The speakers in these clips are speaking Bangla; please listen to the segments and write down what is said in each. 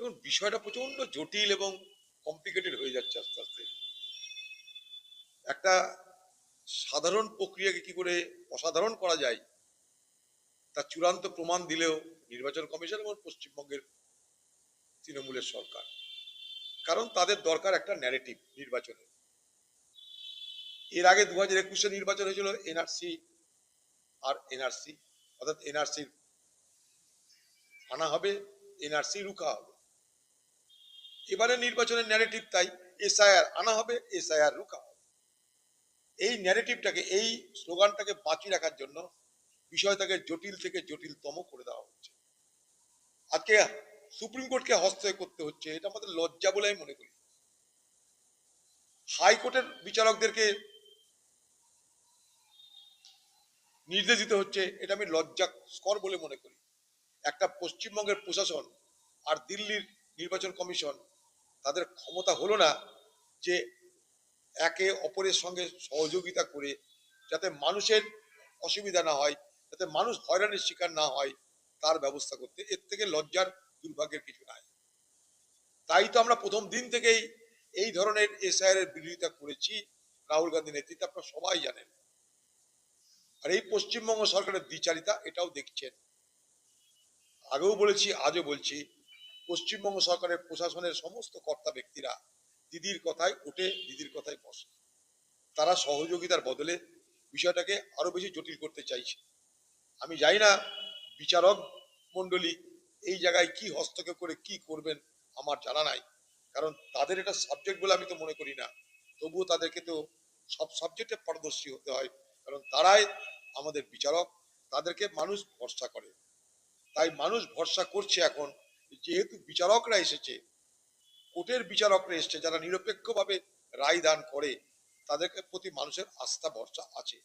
দেখুন, বিষয়টা প্রচন্ড জটিল এবং কমপ্লিকেটেড হয়ে যাচ্ছে আস্তে আস্তে। একটা সাধারণ প্রক্রিয়াকে কি করে অসাধারণ করা যায় তার চূড়ান্ত প্রমাণ দিলেও নির্বাচন কমিশন এবং পশ্চিমবঙ্গের তৃণমূলের সরকার। কারণ তাদের দরকার একটা ন্যারেটিভ নির্বাচনে। এর আগে 2021-এ নির্বাচন হয়েছিল এনআরসি আর এনআরসি, অর্থাৎ এনআরসি আনা হবে, এনআরসি রুখা হবে। এবারে নির্বাচনের ন্যারেটিভ তাই, এসআইআর আনা হবে, এসআইআর রুখা হবে। এই ন্যারেটিভটাকে, এই স্লোগানটাকে বাঁচিয়ে রাখার জন্য বিষয়টাকে জটিল থেকে জটিলতম করে দেওয়া হচ্ছে। আজকে সুপ্রিম কোর্টকে হস্তক্ষেপ করতে হচ্ছে, এটা আমাদের লজ্জা বলে আমি মনে করি। হাইকোর্টের বিচারকদেরকে নির্দেশ দিতে হচ্ছে, এটা আমি লজ্জাস্কর বলে মনে করি। একটা পশ্চিমবঙ্গের প্রশাসন আর দিল্লির নির্বাচন কমিশন, তাদের ক্ষমতা হলো না যে একে অপরের সঙ্গে সহযোগিতা করে যাতে মানুষের অসুবিধা না হয়, যাতে মানুষ হয়রানির শিকার না হয়, তার ব্যবস্থা করতে। এর থেকে লজ্জার দুর্ভাগ্যের কিছু নাই। তাই তো আমরা প্রথম দিন থেকেই এই ধরনের এসআইআর এর বিরোধিতা করেছি রাহুল গান্ধী নেতৃত্বে, আপনারা সবাই জানেন। আর এই পশ্চিমবঙ্গ সরকারের দ্বিচারিতা এটাও দেখছেন। আগেও বলেছি, আজও বলছি, পশ্চিমবঙ্গ সরকারের প্রশাসনের সমস্ত কর্তা ব্যক্তিরা দিদির কথায় ওঠে, দিদির কথায় বসে। তারা সহযোগিতার বদলে বিষয়টাকে আরো বেশি জটিল করতে চাইছে। আমি জানি না বিচারক মন্ডলী এই জায়গায় কি হস্তক্ষেপ করে কি করবেন, আমার জানা নাই। কারণ তাদের এটা সাবজেক্ট বলে আমি তো মনে করি না। তবুও তাদেরকে তো সব সাবজেক্টে পারদর্শী হতে হয়, কারণ তারাই আমাদের বিচারক, তাদেরকে মানুষ ভরসা করে। তাই মানুষ ভরসা করছে এখন, যেহেতু বিচারকরা এসেছে, কোর্টের বিচারকরা এসছে যারা নিরপেক্ষভাবে রায় দান করে, তাদেরকে প্রতি মানুষের আস্থা ভরসা আছে।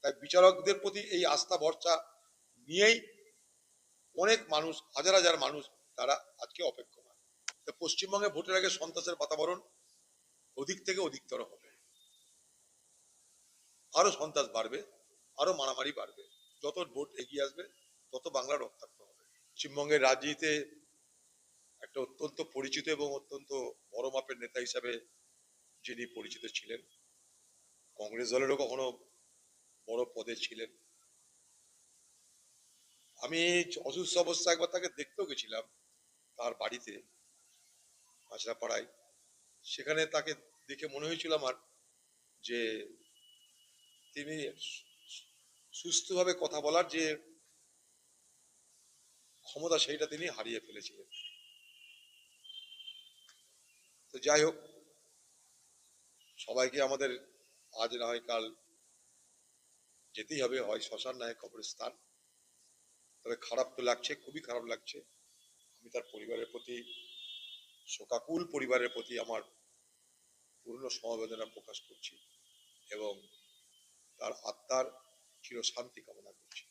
তাই বিচারকদের প্রতি এই আস্থা ভরসা নিয়েই অনেক মানুষ, হাজার হাজার মানুষ, তারা আজকে অপেক্ষমান। পশ্চিমবঙ্গে ভোটের আগে সন্ত্রাসের বাতাবরণ অধিক থেকে অধিকতর হবে, আরো সন্ত্রাস বাড়বে, আরো মারামারি বাড়বে। যত ভোট এগিয়ে আসবে তত বাংলা রক্তাক্ত হবে। পশ্চিমবঙ্গের রাজনীতিতে একটা অত্যন্ত পরিচিত এবং অত্যন্ত বড় মাপের নেতা হিসাবে যিনি পরিচিত ছিলেন, কংগ্রেস দলেরও কখনো বড় পদে ছিলেন। আমি অসুস্থ অবস্থা একবার তাকে দেখতেও গেছিলাম তার বাড়িতে, মাছরাপাড়ায়। সেখানে তাকে দেখে মনে হয়েছিল আমার যে তিনি সুস্থভাবে কথা বলার যে ক্ষমতা, সেইটা তিনি হারিয়ে ফেলেছিলেন। তো যাই হোক, সবাইকে আমাদের আজ না হয় কাল যেতেই হবে, হয় শ্মশান না হয় কবরস্থান। তবে খারাপ তো লাগছে, খুবই খারাপ লাগছে। আমি তার পরিবারের প্রতি, শোকাকুল পরিবারের প্রতি আমার পূর্ণ সমবেদনা প্রকাশ করছি এবং তার আত্মার চির শান্তি কামনা করছি।